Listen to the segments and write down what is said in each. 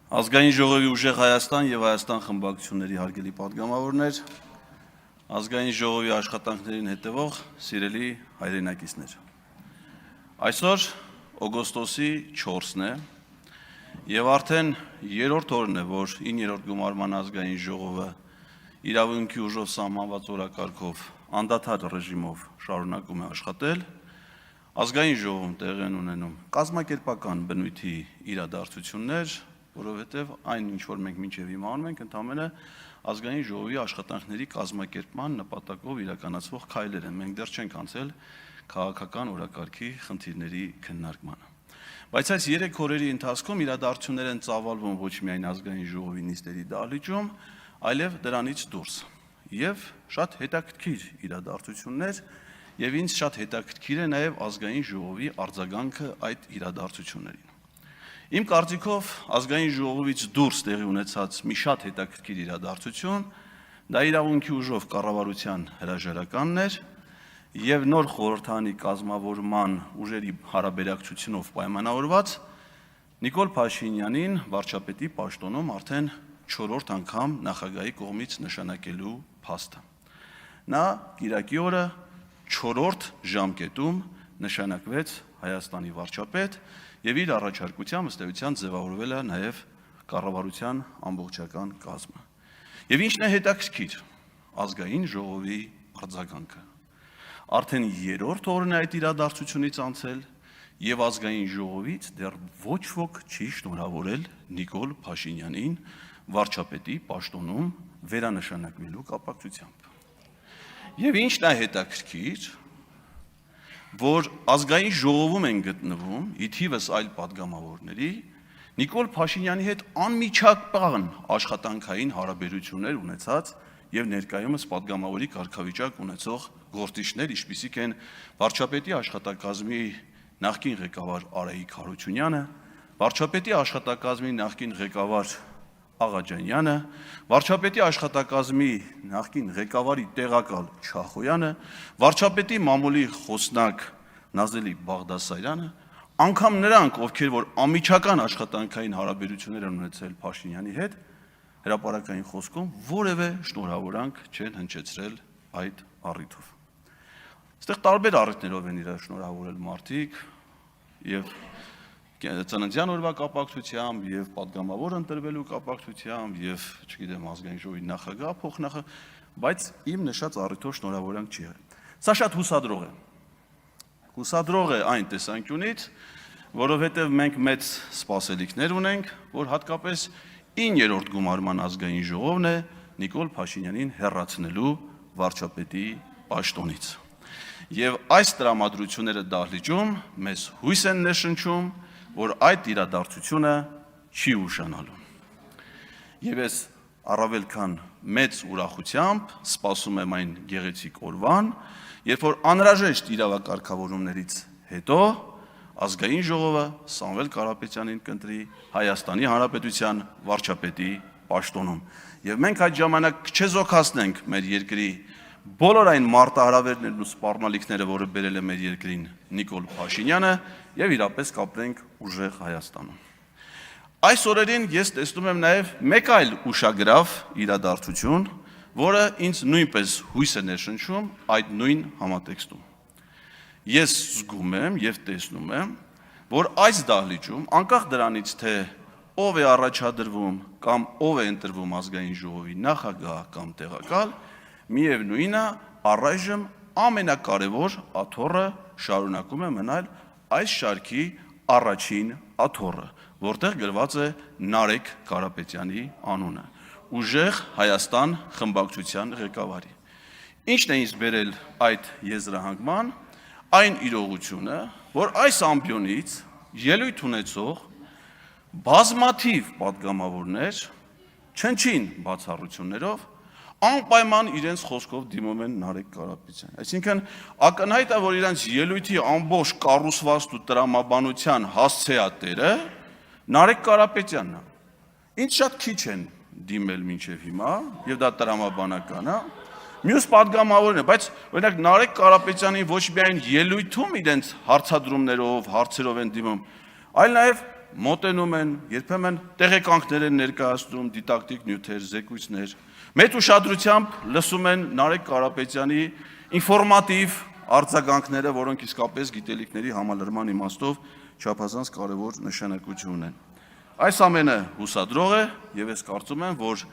Ազգային ժողովի ուժեղ Հայաստան եւ Հայաստան խմբակցությունների հարգելի պատգամավորներ, ազգային ժողովի աշխատանքներին հետևող սիրելի հայրենակիցներ։ Այսօր օգոստոսի 4-ն է եւ արդեն երրորդ օրն է, որ 9-րդ գումարման ազգային ժողովը իրավունքի ուժով սահմանված օրակարգով անդադար ռեժիմով շարունակում է աշխատել։ Ազգային ժողովում տեղի են ունենում կազմակերպական բնույթի իրադարձություններ, որովհետև այն ինչ որ մենք մինչև հիմա անում ենք, ընդամենը ազգային ժողովի աշխատանքների կազմակերպման նպատակով իրականացվող քայլեր են։ Մենք դեռ չենք անցել քաղաքական օրակարգի խնդիրների քննարկմանը։ Բայց այս 3 օրերի ընթացքում իրադարձություններ են ծավալվում ոչ միայն ազգային ժողովի նիստերի դահլիճում, այլև դրանից դուրս։ Եվ շատ հետաքրքիր իրադարձություններ, եւ ինձ շատ հետաքրքիր է նաեւ ազգային ժողովի արձագանքը այդ իրադարձություններին։ Իմ կարծիքով ազգային ժողովից դուրս տեղի ունեցած մի շատ հետաքրքիր իրադարձություն դա իրավունքի ուժով կառավարության հրաժարականն էր եւ նոր խորհրդանի կազմավորման ուժերի հարաբերակցությունով պայմանավորված Նիկոլ Փաշինյանին վարչապետի պաշտոնում արդեն 4-րդ անգամ նախագահի կողմից նշանակելու փաստը։ Նա կիրակի օրը 4-րդ ժամկետում նշանակվեց Հայաստանի վարչապետ եւ իր առաջարկությամբ ըստ էության ձևավորվել է նաեւ կառավարության ամբողջական կազմը։ Եվ ինչն է հետաքրքիր, ազգային ժողովի արձագանքը։ Արդեն 3-րդ օրն է այդ իրադարձությունից անցել եւ ազգային ժողովից դեռ ոչ ոք չի շնորհավորել Նիկոլ Փաշինյանին վարչապետի պաշտոնում վերանշանակվելու կապակցությամբ։ Եվ ինչն է հետաքրքիր, որ ազգային ժողովում են գտնվում ի թիվս այլ պատգամավորների Նիկոլ Փաշինյանի հետ անմիջական աշխատանքային հարաբերություններ ունեցած եւ ներկայումս պատգամավորի կարգավիճակ ունեցող գործիչներ, ինչպիսիք են վարչապետի աշխատակազմի նախկին ղեկավար Արայիկ Հարությունյանը, վարչապետի աշխատակազմի նախկին ղեկավար Աղաջանյանը, վարչապետի աշխատակազմի նախկին ղեկավարի տեղակալ Չախոյանը, վարչապետի մամուլի խոսնակ Նազելի Բաղդասարյանը, անգամ նրանք, ովքեր որ անմիջական աշխատանքային հարաբերություններ են ունեցել Փաշինյանի հետ, հրապարակային խոսքում որևէ շնորհավորանք չեն հնչեցրել այդ առիթով։ Այստեղ տարբեր առիթներով են իրար շնորհավորել մարդիկ եւ ծննդյան օրվա կապակցությամբ եւ պատգամավոր ընտրվելու կապակցությամբ եւ, չգիտեմ, ազգային ժողովի նախագահ, փոխնախագահ, բայց իմ նշած առիթով շնորհավորանք չի եղել։ Սա շատ հուսադրող է։ Հուսադրող է այն տեսանկյունից, որովհետեւ մենք մեծ սպասելիքներ ունենք, որ հատկապես 9-րդ գումարման ազգային ժողովն է Նիկոլ Փաշինյանին հեռացնելու վարչապետի պաշտոնից։ Եվ այս տրամադրությունները դահլիճում մեզ հույս են ներշնչում, որ այդ իրադարձությունը չի ուշանալու։ Եվ ես առավել քան մեծ ուրախությամբ սպասում եմ այն գեղեցիկ օրվան, երբ որ անհրաժեշտ իրավակարգավորումներից հետո ազգային ժողովը Սամվել Կարապետյանին կընտրի Հայաստանի Հանրապետության վարչապետի պաշտոնում։ Եվ մենք այդ ժամանակ չեզոքացնենք մեր երկրի բոլոր այն մարտահրավերներն ու սպառնալիքները, որը բերել է մեր երկրին Նիկոլ Փաշինյանը, եւ իրապես կապրենք ուժեղ Հայաստանում։ Այս օրերին ես տեսնում եմ նաեւ մեկ այլ ուշագրավ իրադարձություն, որը ինձ նույնպես հույս է ներշնչում այդ նույն համատեքստում։ Ես զգում եմ եւ տեսնում եմ, որ այս դահլիճում, անկախ դրանից, թե ով է առաջադրվում կամ ով է ընտրվում ազգային ժողովի նախագահ կամ տեղակալ, միևնույնն է, առայժմ ամենակարևոր աթոռը շարունակում է մնալ այս շարքի առաջին աթոռը, որտեղ գրված է Նարեկ Կարապետյանի անունը, ուժեղ Հայաստան խմբակցության ղեկավարի։ Ինչն է ինձ բերել այդ եզրահանգման, այն իրողությունը, որ այս ամբիոնից ելույթ ունեցող բազմաթիվ պատգամավորներ չնչին բացառություններով անպայման իրենց խոսքով դիմում են Նարեկ Կարապետյանին։ Այսինքն ակնհայտ է, որ իրենց ելույթի ամբողջ կառուցվածք ու տրամաբանության հասցեատերը Նարեկ Կարապետյանն է։ Ինչ շատ քիչ են դիմել մինչև հիմա, եւ դա տրամաբանական է։ Մյուս պատգամավորն է, բայց օրինակ Նարեկ Կարապետյանին ոչ միայն ելույթում իրենց հարցադրումներով, հարցերով են դիմում, այլ նաեւ մոտենում են, երբեմն տեղեկանքներ են ներկայացնում, դիդակտիկ նյութեր, զեկույցներ։ Մեծ ուշադրությամբ լսում են Նարեկ Կարապետյանի ինֆորմատիվ արձագանքները, որոնք իսկապես գիտելիքների համալրման իմաստով չափազանց կարևոր նշանակություն ունեն։ Այս ամենը հուսադրող է, եւ ես կարծում եմ, որ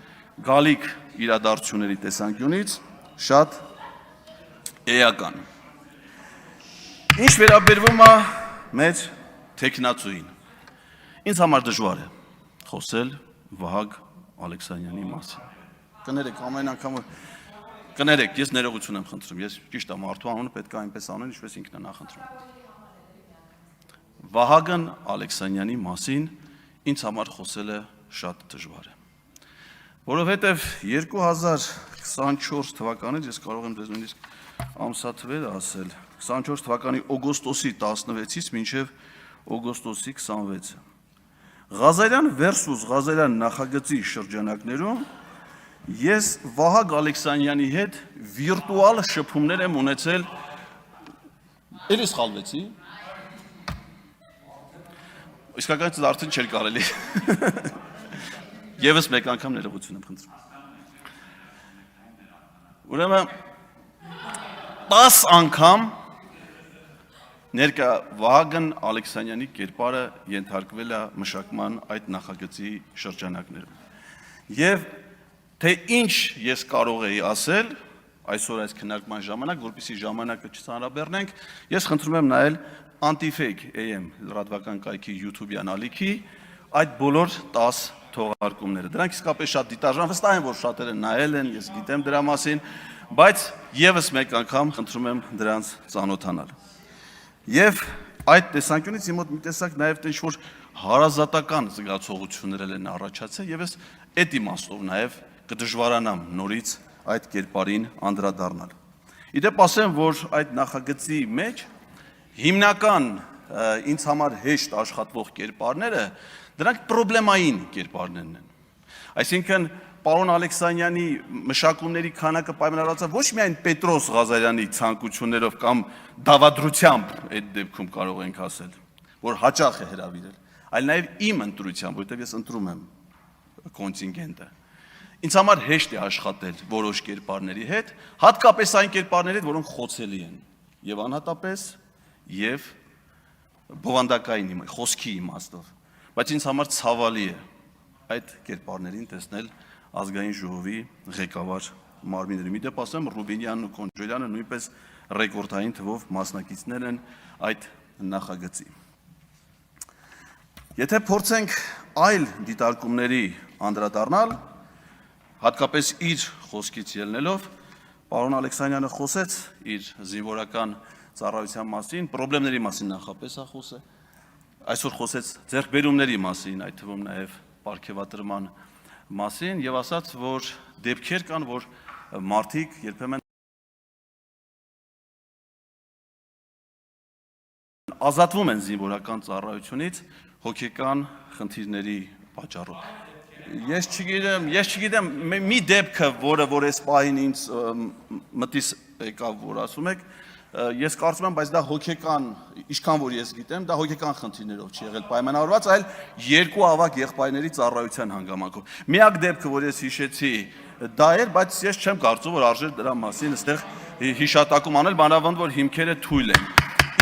գալիք իրադարձությունների տեսանկյունից շատ էական։ Ինչ վերաբերվում է մեր տեխնացուին, ինձ համար դժվար է խոսել Վահագ Ալեքսանյանի մասին։ Կներեք, ամեն անգամ կներեք, ես ներողություն եմ խնդրում, ես ճիշտ եմ, մարդու անունը պետք է այնպես անեն, ինչպես ինքն է նախընտրում։ Վահագն Ալեքսանյանի մասին ինձ համար խոսելը շատ դժվար է, որովհետև 2024 թվականից ես կարող եմ ձեզ նույնիսկ ամսաթվերը ասել, 24 թվականի օգոստոսի 16-ից մինչև օգոստոսի 26-ը։ Ղազարյան versus Ղազարյան նախագծի շրջանակներում ես Վահագ Ալեքսանյանի հետ վիրտուալ շփումներ եմ ունեցել, էլի սխալվեցի, իսկականից արդեն չէր կարելի, եվս մեկ անգամ ներողություն եմ խնդրում։ Ուրեմն 10 անգամ ներկա Վահագն Ալեքսանյանի կերպարը ենթարկվել է մշակման այդ նախագծի շրջանակներում։ Եվ թե ինչ ես կարող էի ասել այսօր այս քննարկման ժամանակ, որպեսզի ժամանակը չծանրաբեռնենք, ես խնդրում եմ նայել Anti-Fake AM լրատվական կայքի YouTube-յան ալիքի այդ բոլոր 10 թողարկումները։ Դրանք իսկապես շատ դիտարժան, վստահ եմ, որ շատերը նայել են, ես գիտեմ դրա մասին, բայց եւս մեկ անգամ խնդրում եմ դրանց ծանոթանալ։ Եվ այդ տեսանկյունից իմ մոտ մի տեսակ նաեւ ինչ-որ հարազատական զգացողություններ են առաջացել, եւ ես այդ իմաստով նաեւ կդժվարանամ նորից այդ կերպարին անդրադառնալ։ Իդեպ ասեմ, որ այդ նախագծի մեջ հիմնական ինձ համար հեշտ աշխատվող կերպարները դրանք պրոբլեմային կերպարներն են։ Այսինքն պարոն Ալեքսանյանի մշակումների քանակը պայմանավորված է ոչ միայն Պետրոս Ղազարյանի ցանկություններով կամ դավադրությամբ այդ դեպքում կարող ենք ասել, որ հաճախ է հրավիրել, այլ նաև իմ ընտրությամբ, որովհետև ես ընտրում եմ կոնտինգենտը։ Ինձ համար հեշտ է աշխատել որոշ կերպարների հետ, հատկապես այն կերպարների հետ, որոնք խոցելի են, եւ անհատապես եւ բովանդակային խոսքի իմաստով, բայց ինձ համար ցավալի է այդ կերպարներին տեսնել ազգային ժողովի ղեկավար մարմիններում։ Իդեպ ասեմ, Ռուբինյանն ու Կոնջոլյանը նույնպես ռեկորդային թվով մասնակիցներ են այդ նախագծի։ Եթե փորձենք այլ դիտարկումների անդրադառնալ, հատկապես իր խոսքից ելնելով, պարոն Ալեքսանյանը խոսեց իր զինվորական ծառայության մասին, պրոբլեմների մասին նախապես է խոսել, այսօր խոսեց ձեռքբերումների մասին, այդ թվում նաև պարգևատրման մասին եւ ասաց, որ դեպքեր կան, որ մարդիկ երբեմն ազատվում են զինվորական ծառայությունից հոգեկան խնդիրների պատճառով։ Ես չգիտեմ, մի դեպքը, որ այս պահին ինձ մտիս եկավ, որ ասում եք, ես կարծում եմ, բայց դա հոգեկան, ինչքան որ ես գիտեմ, դա հոգեկան խնդիրներով չի եղել պայմանավորված, այլ երկու ավագ եղբայրների ծառայության հանգամանքով։ Միակ դեպքը, որ ես հիշեցի, դա էր, բայց ես չեմ կարծում, որ արժեր դրա մասին այստեղ հիշատակում անել, մանավանդ որ հիմքերը թույլ են։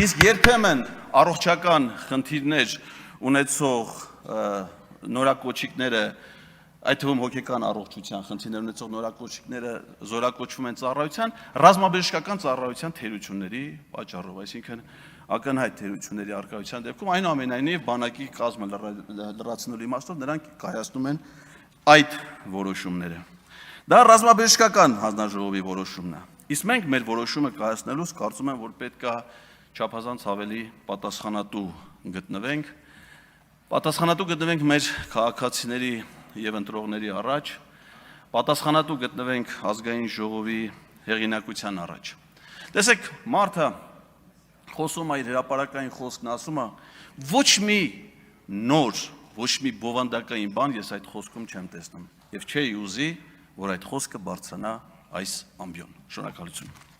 Իսկ երբեմն առողջական խնդիրներ ունեցող նորակոչիկները, այդ թվում հոգեկան առողջության խնդիրներ ունեցող նորակոչիկները զորակոչվում են ծառայության, ռազմաբժշկական ծառայության թերությունների պատճառով, այսինքն ակնհայտ թերությունների առկայության դեպքում, այնուամենայնիվ բանակի կազմը լրացնելու իմաստով նրանք կայացնում են այդ որոշումները։ Դա ռազմաբժշկական հանձնաժողովի որոշումն է։ Իսկ մենք մեր որոշումը կայացնելուց կարծում եմ, որ պետք է չափազանց ավելի պատասխանատու գտնվենք մեր քաղաքացիների եւ ընտրողների առաջ, պատասխանատու գտնվենք ազգային ժողովի հեղինակության առաջ։ Տեսեք, մարդը խոսում է իր հրապարակային խոսքն, ասում է, ոչ մի նոր, ոչ մի բովանդակային բան ես այդ խոսքում չեմ տեսնում եւ չէի ուզի, որ այդ խոսքը բարձրանա այս ամբիոն։ Շնորհակալություն։